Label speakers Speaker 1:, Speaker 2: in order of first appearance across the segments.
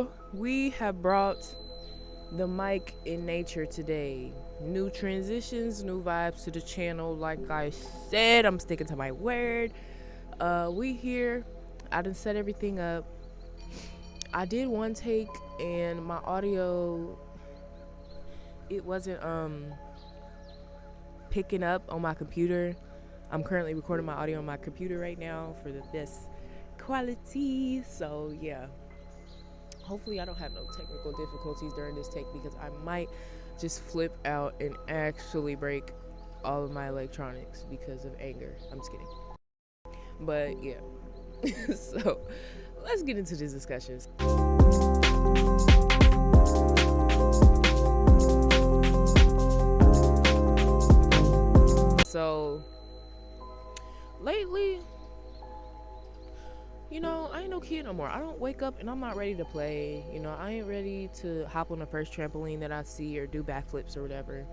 Speaker 1: So we have brought the mic in nature today. New transitions, new vibes to the channel. Like I said, I'm sticking to my word. We here. I done set everything up. I did one take and my audio, it wasn't picking up on my computer. I'm currently recording my audio on my computer right now for the best quality. So yeah, hopefully I don't have no technical difficulties during this take, because I might just flip out and actually break all of my electronics because of anger. I'm just kidding. But yeah. So let's get into these discussions. So lately, I ain't no kid no more. I don't wake up and I'm not ready to play. I ain't ready to hop on the first trampoline that I see or do backflips or whatever.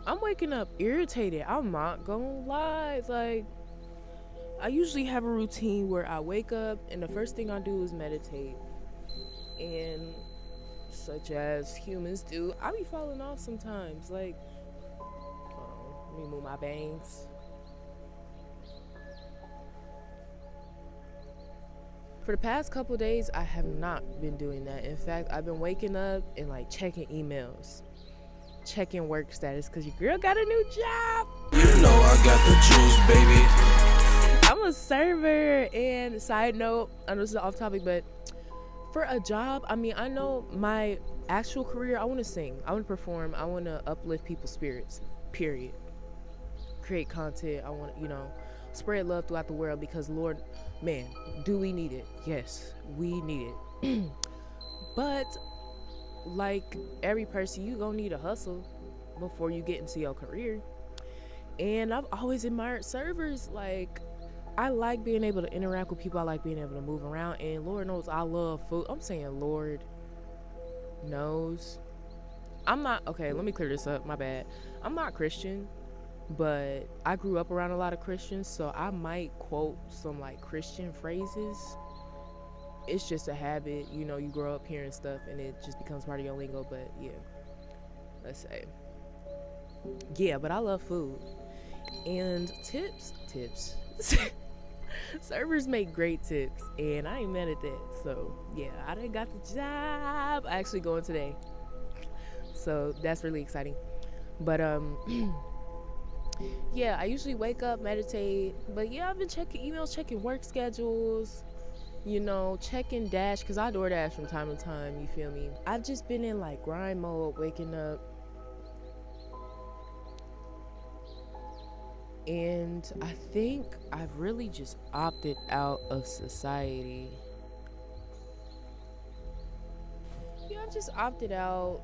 Speaker 1: I'm waking up irritated. I'm not gonna lie. Like, I usually have a routine where I wake up and the first thing I do is meditate. And such as humans do, I be falling off sometimes. Like, let me move my bangs. For the past couple days, I have not been doing that. In fact, I've been waking up and like checking emails, checking work status, because your girl got a new job.
Speaker 2: You know I got the juice, baby.
Speaker 1: I'm a server, and side note, I know this is off topic, but for a job, I mean, I know my actual career, I want to sing, I want to perform, I want to uplift people's spirits, period. Create content, I want to, spread love throughout the world, because Lord, man, do we need it? Yes, we need it. But like every person, you gonna need a hustle before you get into your career. And I've always admired servers. Like, I like being able to interact with people. I like being able to move around, and Lord knows I love food. I'm saying Lord knows. I'm not, okay, let me clear this up, my bad. I'm not Christian, but I grew up around a lot of Christians, so I might quote some like Christian phrases. It's just a habit, you grow up hearing stuff and it just becomes part of your lingo. But yeah, let's say, yeah, but I love food and tips. Servers make great tips, and I ain't mad at that. So yeah, I done got the job. I actually going today, so that's really exciting. But yeah, I usually wake up, meditate, but yeah, I've been checking emails, checking work schedules, checking Dash, because I DoorDash from time to time, you feel me? I've just been in like grind mode, waking up, and I think I've really just opted out of society. Yeah, I've just opted out.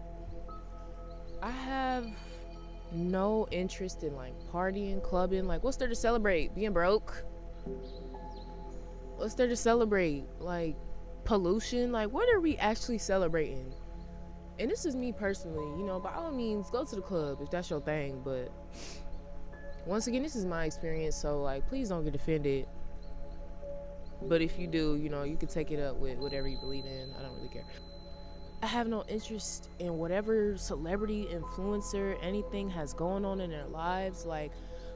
Speaker 1: I have no interest in like partying, clubbing. Like, what's there to celebrate? Being broke? What's there to celebrate? Like, pollution? Like, what are we actually celebrating? And this is me personally, by all means, go to the club if that's your thing. But once again, this is my experience, so like, please don't get offended. But if you do, you can take it up with whatever you believe in. I don't really care. I have no interest in whatever celebrity, influencer, anything has going on in their lives. Like,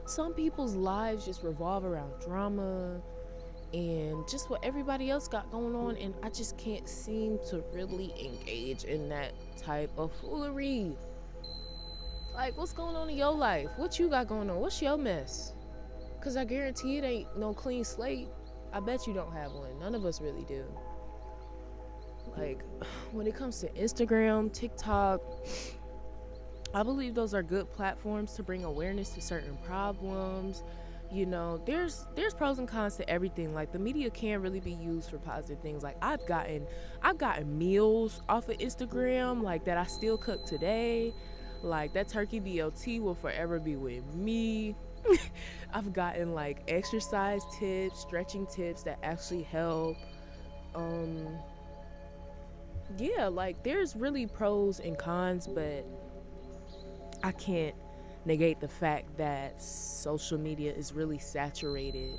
Speaker 1: some people's lives just revolve around drama and just what everybody else got going on, and I just can't seem to really engage in that type of foolery. Like, what's going on in your life? What you got going on? What's your mess? Because I guarantee it ain't no clean slate. I bet you don't have one. None of us really do. Like, when it comes to Instagram, TikTok, I believe those are good platforms to bring awareness to certain problems. There's pros and cons to everything. Like, the media can really be used for positive things. Like, I've gotten meals off of Instagram, like, that I still cook today. Like, that turkey BLT will forever be with me. I've gotten like exercise tips, stretching tips that actually help. Yeah, like, there's really pros and cons, but I can't negate the fact that social media is really saturated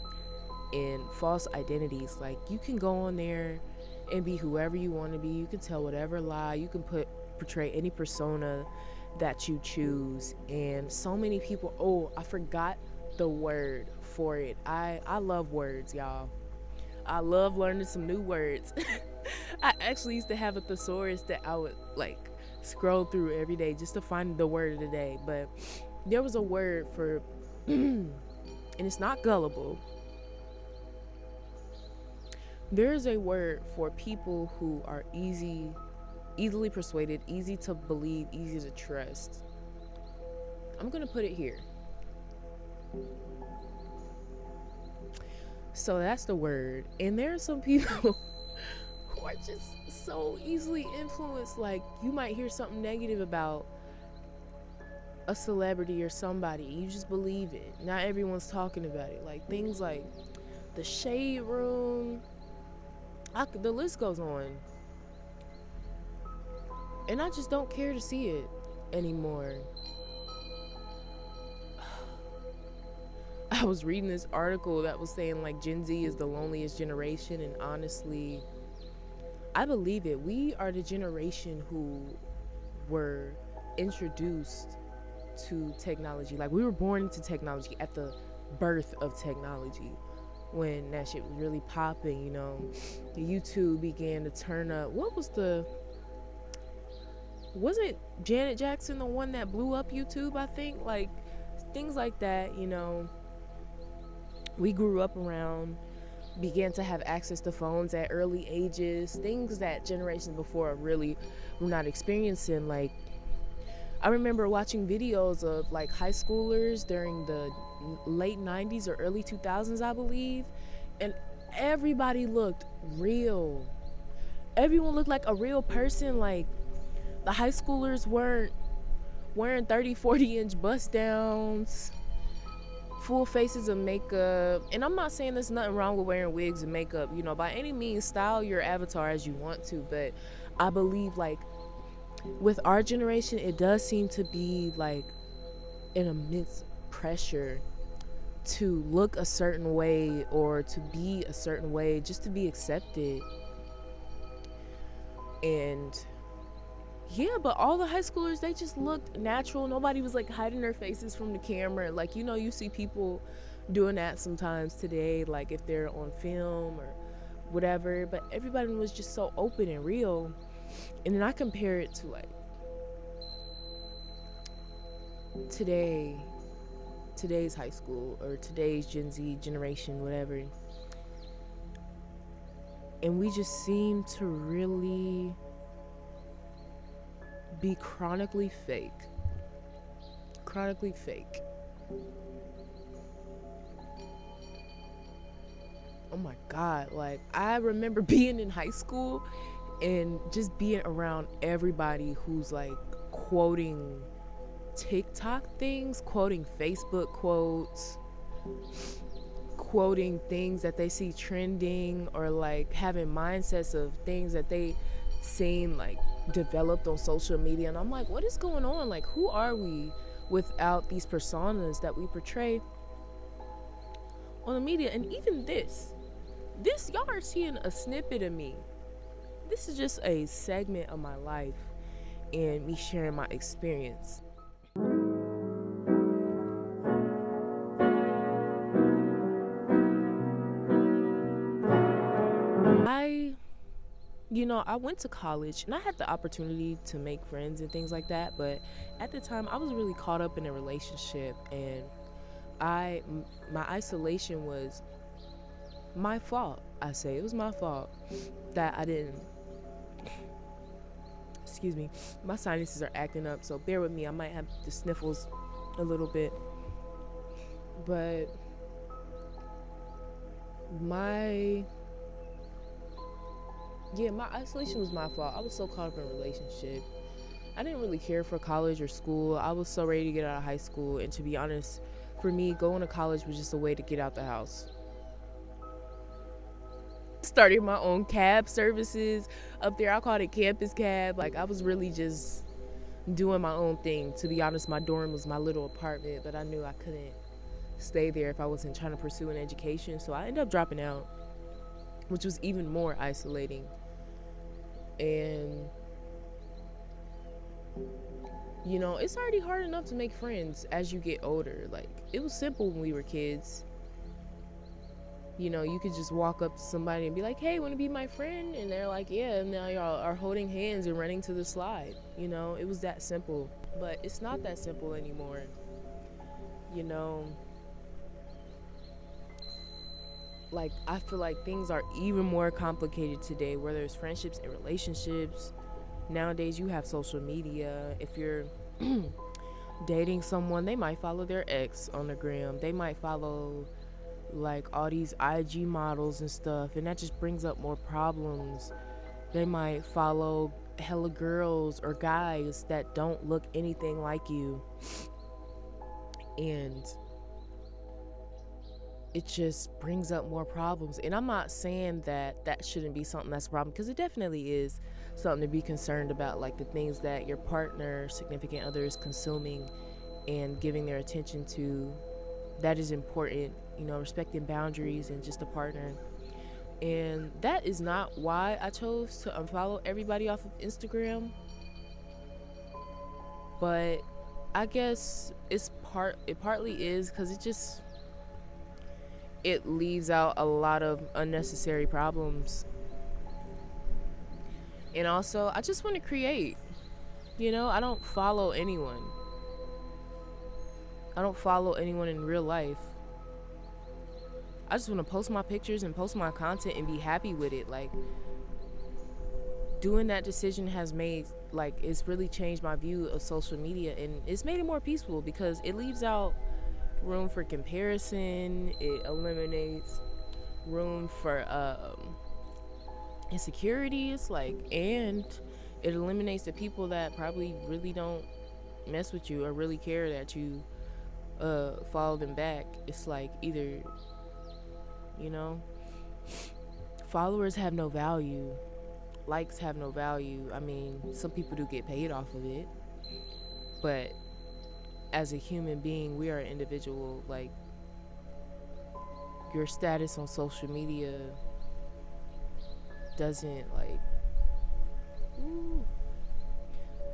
Speaker 1: in false identities. Like, you can go on there and be whoever you want to be. You can tell whatever lie. You can portray any persona that you choose. And so many people, oh, I forgot the word for it. I love words, y'all. I love learning some new words. I actually used to have a thesaurus that I would like scroll through every day just to find the word of the day. But there was a word for, and it's not gullible. There's a word for people who are easily persuaded, easy to believe, easy to trust. I'm gonna put it here. So that's the word. And there are some people who are just so easily influenced. Like, you might hear something negative about a celebrity or somebody, you just believe it. Not everyone's talking about it. Like things like the shade room, the list goes on. And I just don't care to see it anymore. I was reading this article that was saying like Gen Z is the loneliest generation, and honestly, I believe it. We are the generation who were introduced to technology. Like, we were born into technology at the birth of technology, when that shit was really popping, you know. The YouTube began to turn up. Wasn't Janet Jackson the one that blew up YouTube, I think? Like, things like that, you know. We grew up around, began to have access to phones at early ages, things that generations before really were not experiencing. Like, I remember watching videos of like high schoolers during the late 90s or early 2000s, I believe, and everybody looked real. Everyone looked like a real person. Like, the high schoolers weren't wearing 30, 40-inch bust downs, full faces of makeup. And I'm not saying there's nothing wrong with wearing wigs and makeup, you know, by any means. Style your avatar as you want to, but I believe like with our generation, it does seem to be like an immense pressure to look a certain way or to be a certain way just to be accepted. And yeah, but all the high schoolers, they just looked natural. Nobody was like hiding their faces from the camera. Like, you know, you see people doing that sometimes today, like if they're on film or whatever, but everybody was just so open and real. And then I compare it to like today's high school or today's Gen Z generation, whatever. And we just seem to really be chronically fake. Oh my God, like I remember being in high school and just being around everybody who's like quoting TikTok things, quoting Facebook quotes, quoting things that they see trending, or like having mindsets of things that they seen like developed on social media. And I'm like, what is going on? Like, who are we without these personas that we portray on the media? And even this y'all are seeing a snippet of me. This is just a segment of my life and me sharing my experience. I went to college and I had the opportunity to make friends and things like that, but at the time I was really caught up in a relationship, and my isolation was my fault. I say it was my fault that I didn't, excuse me, my sinuses are acting up, so bear with me. I might have the sniffles a little bit, but my isolation was my fault. I was so caught up in a relationship. I didn't really care for college or school. I was so ready to get out of high school, and to be honest, for me, going to college was just a way to get out the house. Started my own cab services up there. I called it campus cab. Like, I was really just doing my own thing. To be honest, my dorm was my little apartment, but I knew I couldn't stay there if I wasn't trying to pursue an education, so I ended up dropping out, which was even more isolating. And you know, it's already hard enough to make friends as you get older. Like, it was simple when we were kids. You know, you could just walk up to somebody and be like, hey, want to be my friend? And they're like, yeah. And now y'all are holding hands and running to the slide. You know, it was that simple. But it's not that simple anymore. You know, like, I feel like things are even more complicated today, whether it's friendships and relationships. Nowadays, you have social media. If you're dating someone, they might follow their ex on the gram. They might follow like all these IG models and stuff, and that just brings up more problems. They might follow hella girls or guys that don't look anything like you, and it just brings up more problems. And I'm not saying that that shouldn't be something that's a problem, because it definitely is something to be concerned about, like the things that your partner, significant other is consuming and giving their attention to. That is important, you know, respecting boundaries and just a partner. And that is not why I chose to unfollow everybody off of Instagram. But I guess it partly is because it leaves out a lot of unnecessary problems. And also, I just want to create. You know, I don't follow anyone. I don't follow anyone in real life. I just want to post my pictures and post my content and be happy with it. Like, doing that decision has made, like, it's really changed my view of social media, and it's made it more peaceful because it leaves out room for comparison. It eliminates room for insecurities, like, and it eliminates the people that probably really don't mess with you or really care that you follow them back. It's like, either, you know, followers have no value, likes have no value. I mean, some people do get paid off of it, but as a human being, we are an individual. Like, your status on social media doesn't, like,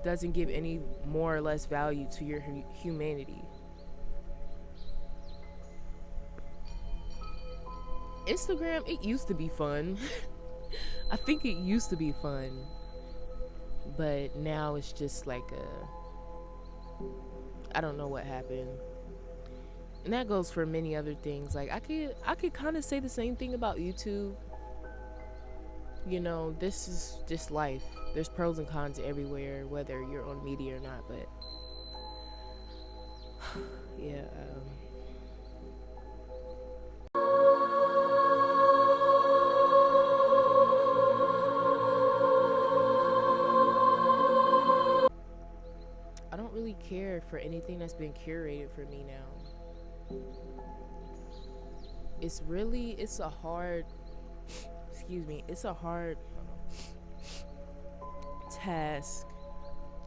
Speaker 1: doesn't give any more or less value to your humanity. Instagram, it used to be fun. I think it used to be fun, but now it's just like I don't know what happened. And that goes for many other things. Like, I could kind of say the same thing about YouTube. You know, this is just life. There's pros and cons everywhere, whether you're on media or not. But yeah, I don't really care for anything that's been curated for me now. It's a hard, excuse me, it's a hard task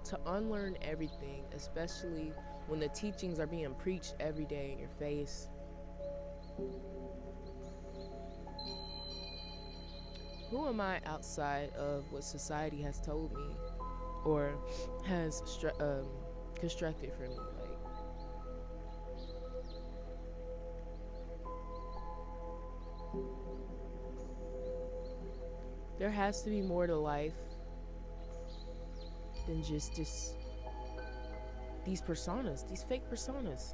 Speaker 1: to unlearn everything, especially when the teachings are being preached every day in your face. Who am I outside of what society has told me or has constructed for me? Like, there has to be more to life than just these personas, these fake personas.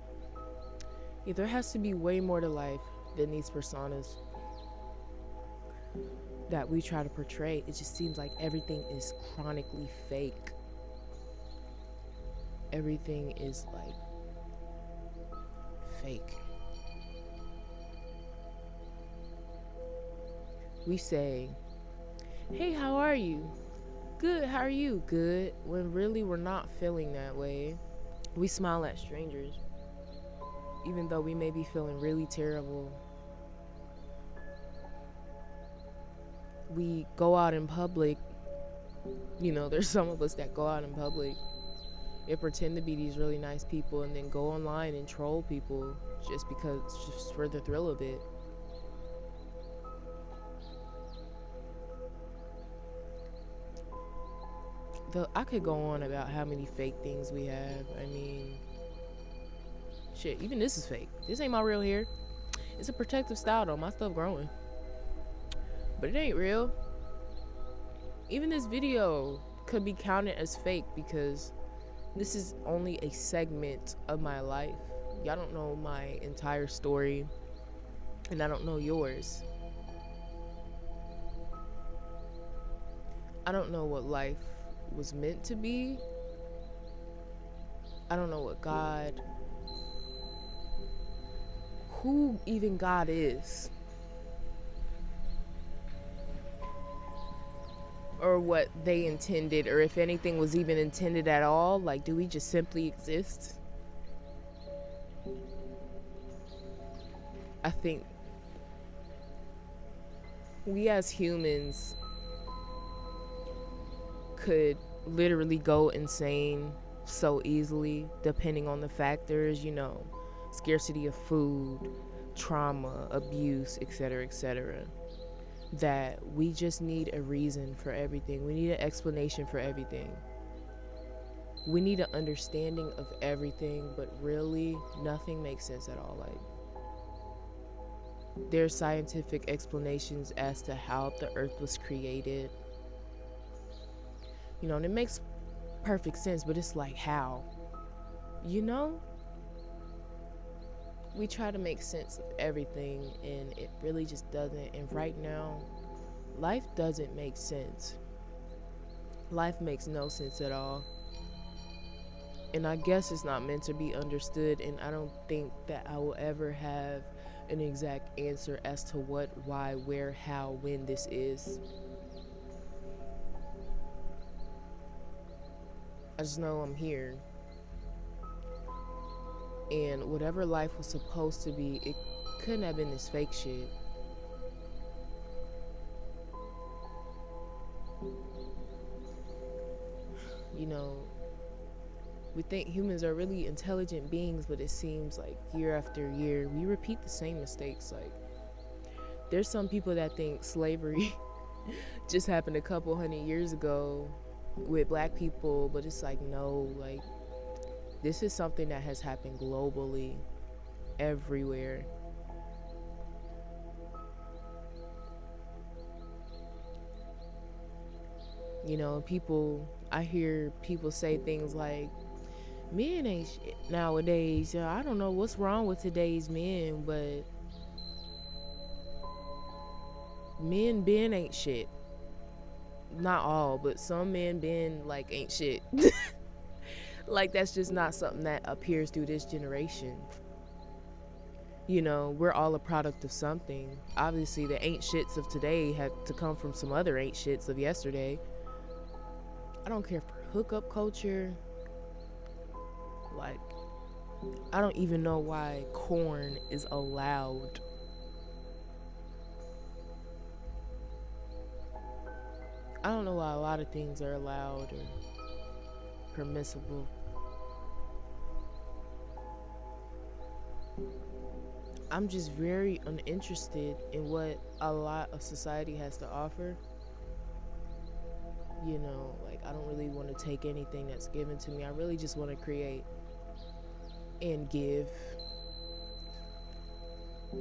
Speaker 1: Yeah, there has to be way more to life than these personas that we try to portray. It just seems like everything is chronically fake. Everything is like fake. We say, hey, how are you? Good, how are you? Good. When really we're not feeling that way. We smile at strangers, even though we may be feeling really terrible. We go out in public. You know, there's some of us that go out in public and pretend to be these really nice people and then go online and troll people just for the thrill of it. I could go on about how many fake things we have. I mean, shit, even this is fake. This ain't my real hair. It's a protective style though. My stuff growing, but it ain't real. Even this video could be counted as fake because this is only a segment of my life. Y'all don't know my entire story, and I don't know yours. I don't know what life was meant to be. I don't know what God, who even God is, or what they intended, or if anything was even intended at all. Like, do we just simply exist? I think we as humans could literally go insane so easily depending on the factors, you know, scarcity of food, trauma, abuse, etc., that we just need a reason for everything. We need an explanation for everything. We need an understanding of everything, but really nothing makes sense at all. Like, there's scientific explanations as to how the earth was created, you know, and it makes perfect sense, but it's like, how? You know? We try to make sense of everything, and it really just doesn't. And right now, life doesn't make sense. Life makes no sense at all. And I guess it's not meant to be understood, and I don't think that I will ever have an exact answer as to what, why, where, how, when this is. I just know I'm here. And whatever life was supposed to be, it couldn't have been this fake shit. You know, we think humans are really intelligent beings, but it seems like year after year, we repeat the same mistakes. Like, there's some people that think slavery just happened a couple hundred years ago with black people, but it's like, no, like, this is something that has happened globally, everywhere. You know, I hear people say things like, men ain't shit nowadays. I don't know what's wrong with today's men, but men been ain't shit. Not all, but some men been like ain't shit. Like, that's just not something that appears through this generation. You know, we're all a product of something. Obviously, the ain't shits of today had to come from some other ain't shits of yesterday. I don't care for hookup culture. Like, I don't even know why corn is allowed. I don't know why a lot of things are allowed or permissible. I'm just very uninterested in what a lot of society has to offer. You know, like, I don't really want to take anything that's given to me. I really just want to create and give.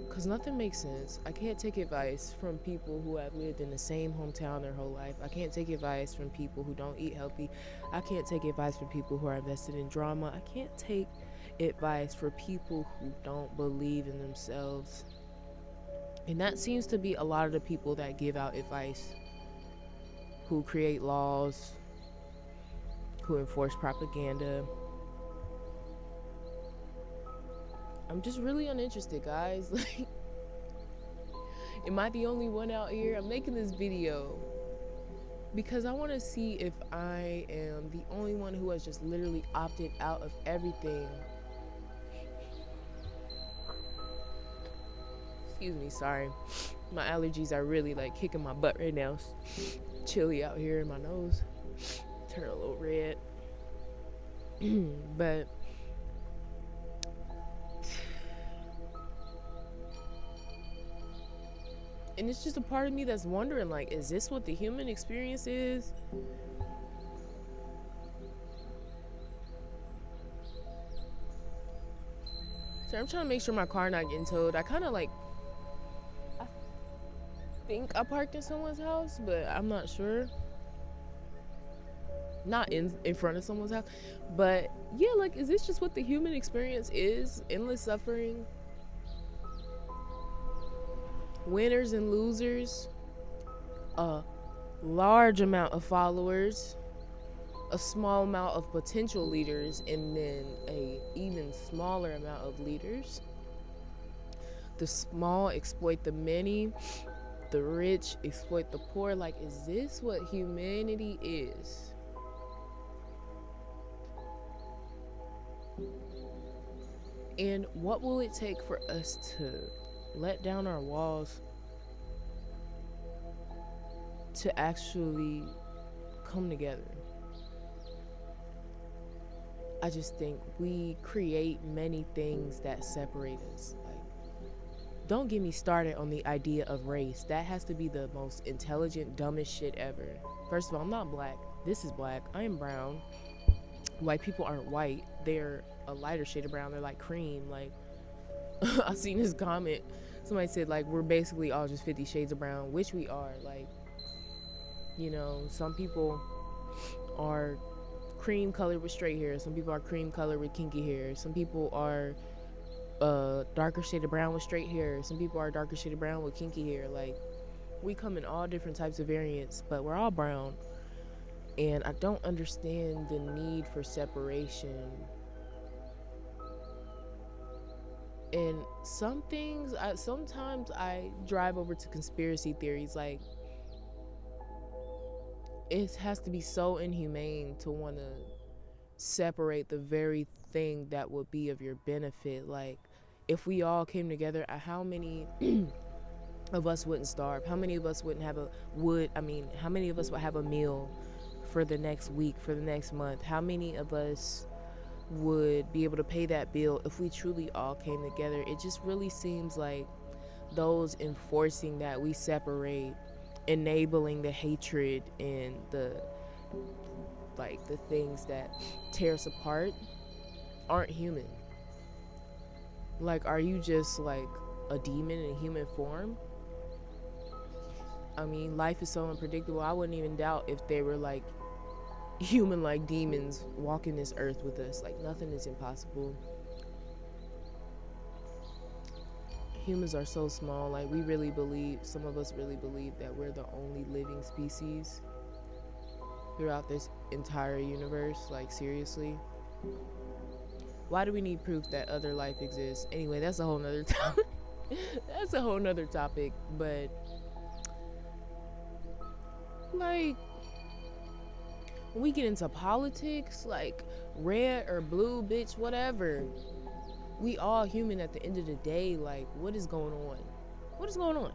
Speaker 1: Because nothing makes sense. I can't take advice from people who have lived in the same hometown their whole life. I can't take advice from people who don't eat healthy. I can't take advice from people who are invested in drama. I can't take advice for people who don't believe in themselves. And that seems to be a lot of the people that give out advice, who create laws, who enforce propaganda. I'm just really uninterested, guys. Like, am I the only one out here? I'm making this video because I want to see if I am the only one who has just literally opted out of everything. Excuse me, sorry. My allergies are really like kicking my butt right now. It's chilly out here in my nose. Turn a little red. But and it's just a part of me that's wondering, like, is this what the human experience is? So I'm trying to make sure my car not getting towed. I kind of like, I think I parked in someone's house, but I'm not sure. Not in front of someone's house, but yeah, like, is this just what the human experience is? Endless suffering, winners and losers, a large amount of followers, a small amount of potential leaders, and then a even smaller amount of leaders. The small exploit the many, the rich exploit the poor. Like, is this what humanity is? And what will it take for us to let down our walls, to actually come together? I just think we create many things that separate us. Like, don't get me started on the idea of race. That has to be the most intelligent, dumbest shit ever. First of all, I'm not black. This is black. I am brown. White people aren't white. They're a lighter shade of brown. They're like cream. Like, I've seen this comment. Somebody said, like, we're basically all just 50 shades of brown, which we are. Like, you know, some people are cream colored with straight hair. Some people are cream colored with kinky hair. Some people are darker shade of brown with straight hair. Some people are darker shade of brown with kinky hair. Like, we come in all different types of variants, but we're all brown. And I don't understand the need for separation. And some things, sometimes I drive over to conspiracy theories. Like, it has to be so inhumane to want to separate the very thing that would be of your benefit. Like, if we all came together, how many of us wouldn't starve? How many of us wouldn't have how many of us would have a meal for the next week, for the next month? How many of us would be able to pay that bill if we truly all came together? It just really seems like those enforcing that we separate, enabling the hatred and the things that tear us apart, aren't human. Like, are you just like a demon in human form? I mean, life is so unpredictable. I wouldn't even doubt if they were like human, like demons walking this earth with us. Like, nothing is impossible. Humans are so small. Like, some of us really believe that we're the only living species throughout this entire universe. Like, seriously, why do we need proof that other life exists? Anyway, that's a whole nother topic. That's a whole nother topic. But like, when we get into politics, like red or blue, bitch, whatever, we all human at the end of the day. Like, what is going on? What is going on?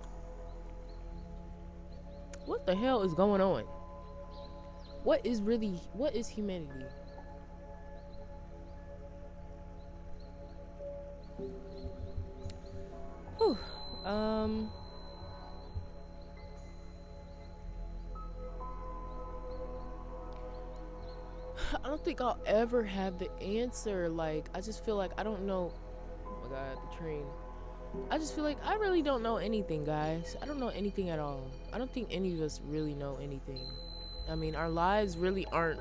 Speaker 1: What the hell is going on? What is humanity? Whew. I don't think I'll ever have the answer. Like, I just feel like I don't know. Oh my god, the train. I just feel like I really don't know anything, guys. I don't know anything at all. I don't think any of us really know anything. I mean, our lives really aren't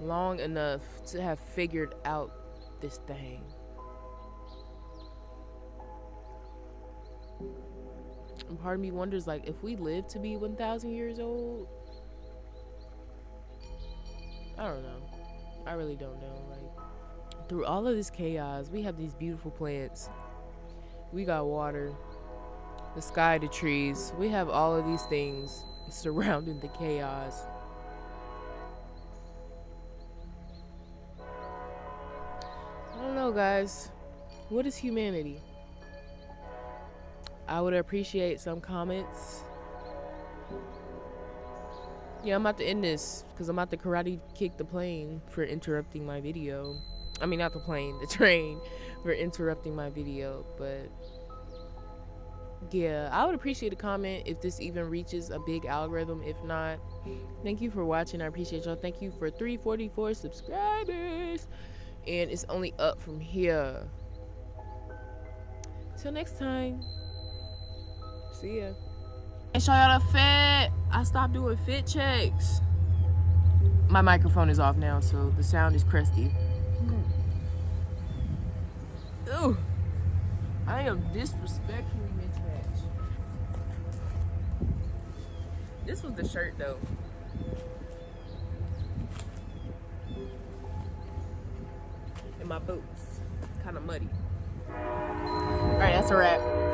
Speaker 1: long enough to have figured out this thing. And part of me wonders, like, if we live to be 1,000 years old, I don't know. I really don't know. Like, through all of this chaos, we have these beautiful plants. We got water, the sky, the trees. We have all of these things surrounding the chaos. I don't know, guys. What is humanity? I would appreciate some comments. Yeah, I'm about to end this because I'm about to karate kick the plane for interrupting my video. I mean, not the plane, the train, for interrupting my video. But yeah, I would appreciate a comment if this even reaches a big algorithm. If not, thank you for watching. I appreciate y'all. Thank you for 344 subscribers. And it's only up from here. Till next time. See ya.
Speaker 3: And show y'all the fit. I stopped doing fit checks. My microphone is off now, so the sound is crusty. Ooh, I am disrespectfully mismatched. This was the shirt though. And my boots, kind of muddy. All right, that's a wrap.